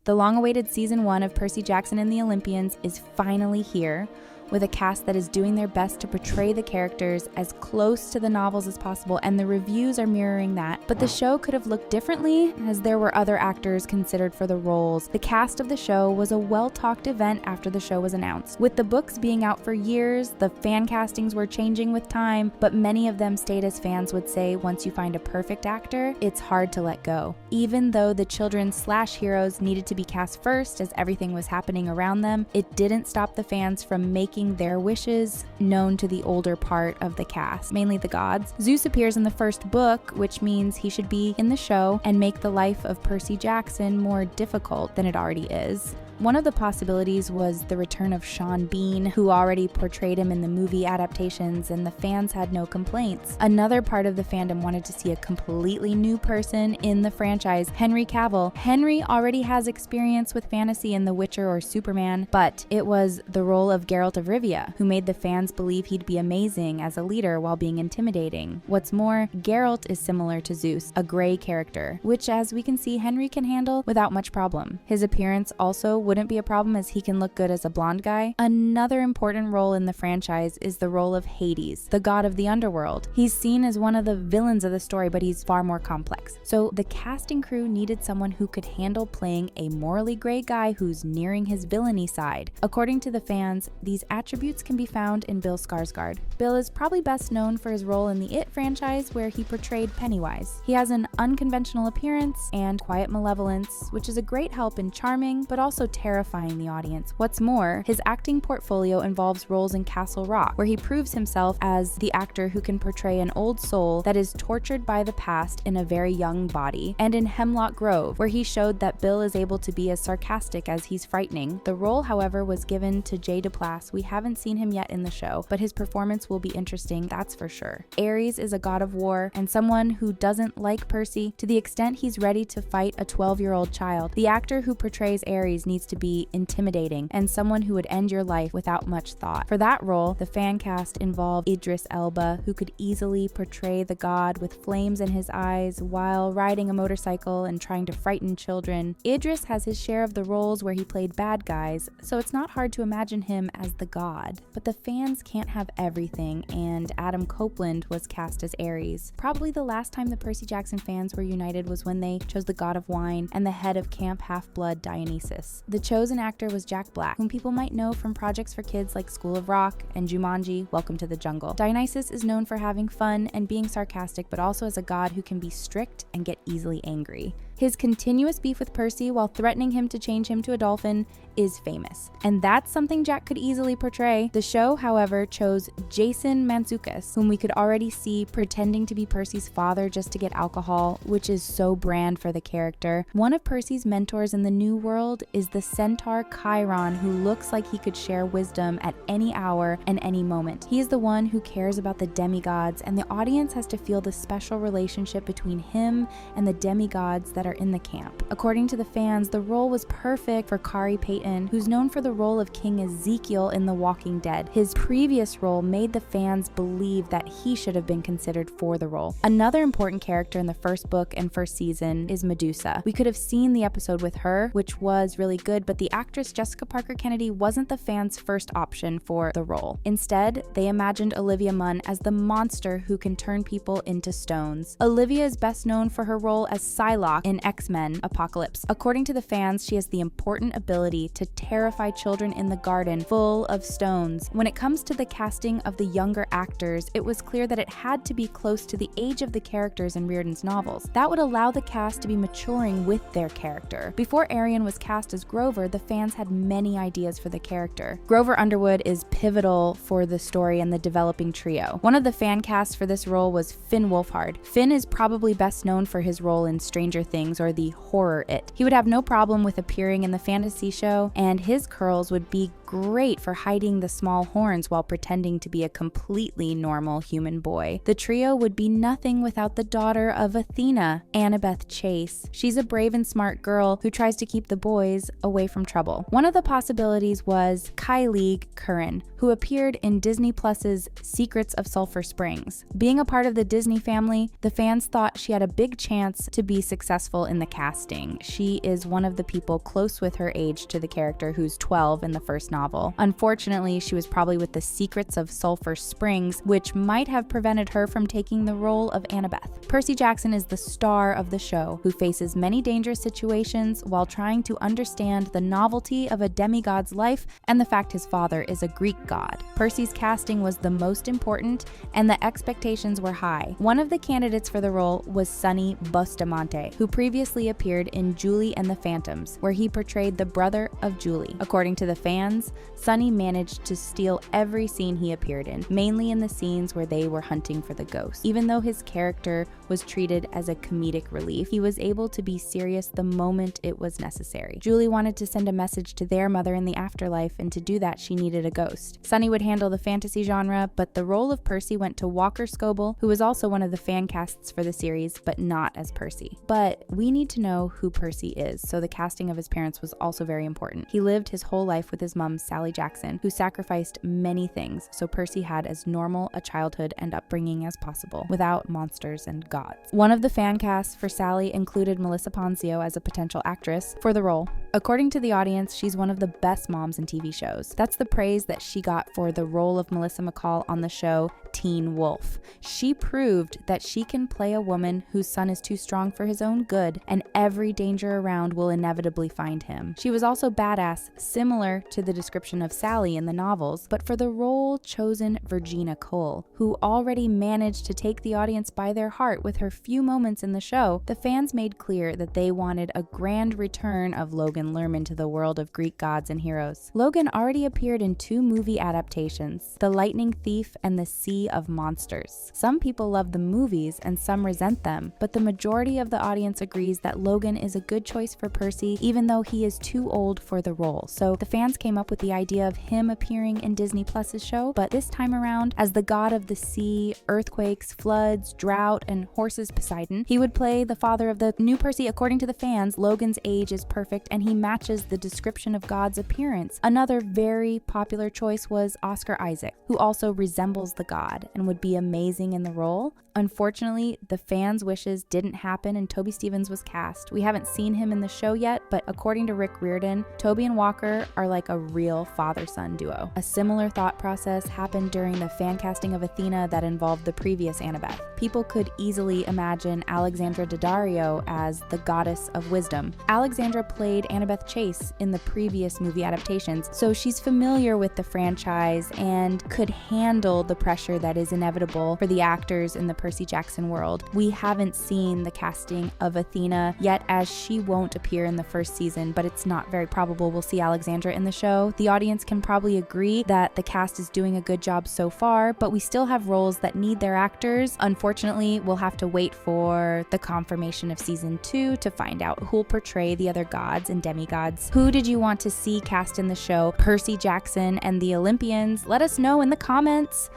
The long-awaited season 1 of Percy Jackson and the Olympians is finally here, with a cast that is doing their best to portray the characters as close to the novels as possible, and the reviews are mirroring that. But the show could have looked differently, as there were other actors considered for the roles. The cast of the show was a well-talked event after the show was announced. With the books being out for years, the fan castings were changing with time, but many of them stayed as fans would say, once you find a perfect actor, it's hard to let go. Even though the children/heroes needed to be cast first, as everything was happening around them, it didn't stop the fans from making their wishes known to the older part of the cast, mainly the gods. Zeus appears in the first book, which means he should be in the show and make the life of Percy Jackson more difficult than it already is. One of the possibilities was the return of Sean Bean, who already portrayed him in the movie adaptations, and the fans had no complaints. Another part of the fandom wanted to see a completely new person in the franchise, Henry Cavill. Henry already has experience with fantasy in The Witcher or Superman, but it was the role of Geralt of Rivia who made the fans believe he'd be amazing as a leader while being intimidating. What's more, Geralt is similar to Zeus, a gray character, which, as we can see, Henry can handle without much problem. His appearance also wouldn't be a problem, as he can look good as a blonde guy. Another important role in the franchise is the role of Hades, the god of the underworld. He's seen as one of the villains of the story, but he's far more complex. So the casting crew needed someone who could handle playing a morally gray guy who's nearing his villainy side. According to the fans, these attributes can be found in Bill Skarsgård. Bill is probably best known for his role in the It franchise, where he portrayed Pennywise. He has an unconventional appearance and quiet malevolence, which is a great help in charming, but also terrifying the audience. What's more, his acting portfolio involves roles in Castle Rock, where he proves himself as the actor who can portray an old soul that is tortured by the past in a very young body, and in Hemlock Grove, where he showed that Bill is able to be as sarcastic as he's frightening. The role, however, was given to Jay Duplass. We haven't seen him yet in the show, but his performance will be interesting, that's for sure. Ares is a god of war and someone who doesn't like Percy to the extent he's ready to fight a 12-year-old child. The actor who portrays Ares needs to be intimidating and someone who would end your life without much thought. For that role, the fan cast involved Idris Elba, who could easily portray the god with flames in his eyes while riding a motorcycle and trying to frighten children. Idris has his share of the roles where he played bad guys, so it's not hard to imagine him as the god. But the fans can't have everything, and Adam Copeland was cast as Ares. Probably the last time the Percy Jackson fans were united was when they chose the god of wine and the head of Camp Half-Blood, Dionysus. The chosen actor was Jack Black, whom people might know from projects for kids like School of Rock and Jumanji: Welcome to the Jungle. Dionysus is known for having fun and being sarcastic, but also as a god who can be strict and get easily angry. His continuous beef with Percy while threatening him to change him to a dolphin is famous, and that's something Jack could easily portray. The show, however, chose Jason Mantzoukas, whom we could already see pretending to be Percy's father just to get alcohol, which is so brand for the character. One of Percy's mentors in the New World is the centaur Chiron, who looks like he could share wisdom at any hour and any moment. He is the one who cares about the demigods, and the audience has to feel the special relationship between him and the demigods that are in the camp. According to the fans, the role was perfect for Kari Payton, who's known for the role of King Ezekiel in The Walking Dead. His previous role made the fans believe that he should have been considered for the role. Another important character in the first book and first season is Medusa. We could have seen the episode with her, which was really good, but the actress Jessica Parker Kennedy wasn't the fans' first option for the role. Instead, they imagined Olivia Munn as the monster who can turn people into stones. Olivia is best known for her role as Psylocke in X-Men Apocalypse. According to the fans, she has the important ability to terrify children in the garden full of stones. When it comes to the casting of the younger actors, it was clear that it had to be close to the age of the characters in Riordan's novels. That would allow the cast to be maturing with their character. Before Arion was cast as Grover, the fans had many ideas for the character. Grover Underwood is pivotal for the story and the developing trio. One of the fan casts for this role was Finn Wolfhard. Finn is probably best known for his role in Stranger Things or the horror It. He would have no problem with appearing in the fantasy show, and his curls would be great for hiding the small horns while pretending to be a completely normal human boy. The trio would be nothing without the daughter of Athena, Annabeth Chase. She's a brave and smart girl who tries to keep the boys away from trouble. One of the possibilities was Kylie Curran, who appeared in Disney Plus's Secrets of Sulphur Springs. Being a part of the Disney family, the fans thought she had a big chance to be successful in the casting. She is one of the people close with her age to the character, who's 12 in the first novel. Unfortunately, she was probably with the Secrets of Sulphur Springs, which might have prevented her from taking the role of Annabeth. Percy Jackson is the star of the show, who faces many dangerous situations while trying to understand the novelty of a demigod's life and the fact his father is a Greek god. Percy's casting was the most important, and the expectations were high. One of the candidates for the role was Sonny Bustamante, who previously appeared in Julie and the Phantoms, where he portrayed the brother of Julie. According to the fans, Sonny managed to steal every scene he appeared in, mainly in the scenes where they were hunting for the ghost. Even though his character was treated as a comedic relief, he was able to be serious the moment it was necessary. Julie wanted to send a message to their mother in the afterlife, and to do that, she needed a ghost. Sonny would handle the fantasy genre, but the role of Percy went to Walker Scobell, who was also one of the fan casts for the series, but not as Percy. But we need to know who Percy is, so the casting of his parents was also very important. He lived his whole life with his mom, Sally Jackson, who sacrificed many things, so Percy had as normal a childhood and upbringing as possible, without monsters and gods. One of the fan casts for Sally included Melissa Ponzio as a potential actress for the role. According to the audience, she's one of the best moms in TV shows. That's the praise that she got for the role of Melissa McCall on the show Teen Wolf. She proved that she can play a woman whose son is too strong for his own good, and every danger around will inevitably find him. She was also badass, similar to the description of Sally in the novels, but for the role chosen Virginia Cole, who already managed to take the audience by their heart with her few moments in the show. The fans made clear that they wanted a grand return of Logan Lerman to the world of Greek gods and heroes. Logan already appeared in 2 movie adaptations, The Lightning Thief and The Sea of Monsters. Some people love the movies and some resent them, but the majority of the audience agrees that Logan is a good choice for Percy, even though he is too old for the role. So the fans came up with the idea of him appearing in Disney Plus's show, but this time around as the god of the sea, earthquakes, floods, drought, and horses Poseidon. He would play the father of the new Percy. According to the fans, Logan's age is perfect and he matches the description of God's appearance. Another very popular choice was Oscar Isaac, who also resembles the god and would be amazing in the role. Unfortunately, the fans' wishes didn't happen and Toby Stephens was cast. We haven't seen him in the show yet, but according to Rick Riordan, Toby and Walker are like a real father-son duo. A similar thought process happened during the fan casting of Athena that involved the previous Annabeth. People could easily imagine Alexandra Daddario as the goddess of wisdom. Alexandra played Annabeth Chase in the previous movie adaptations, so she's familiar with the franchise and could handle the pressure that is inevitable for the actors in the Percy Jackson world. We haven't seen the casting of Athena yet, as she won't appear in the first season, but it's not very probable we'll see Alexandra in the show. The audience can probably agree that the cast is doing a good job so far, but we still have roles that need their actors. Unfortunately, we'll have to wait for the confirmation of season 2 to find out who'll portray the other gods and demigods. Who did you want to see cast in the show Percy Jackson and the Olympians? Let us know in the comments.